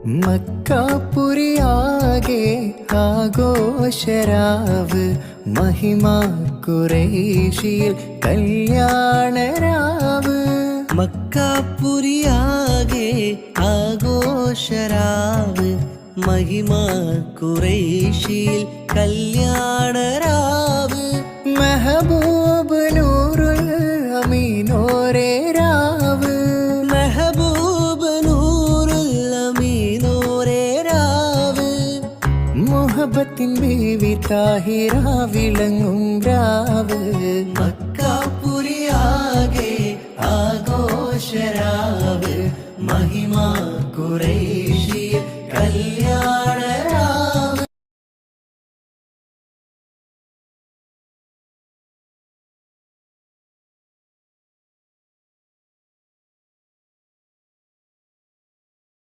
മക്കാപുരിയാകെ ആഘോഷരാവ് മഹിമാ ഖുറൈശിയിൽ കല്യാണരാവ്. മക്കാപുരിയാകെ ആഘോഷരാവ് മഹിമാ ഖുറൈശിയിൽ കല്യാണരാവ്. മെഹബൂബ് നൂറുൽ അമീനോരേ രാവ്. മെഹബൂബ് നൂറുൽ അമീനോരേ രാവ്. മുഹബത്തിൻ ബീവി താഹിറ വിളങ്ങും രാവ്. മക്കാപുരിയാകെ ആഘോഷരാവ് മഹിമാ ഖുറൈശിയിൽ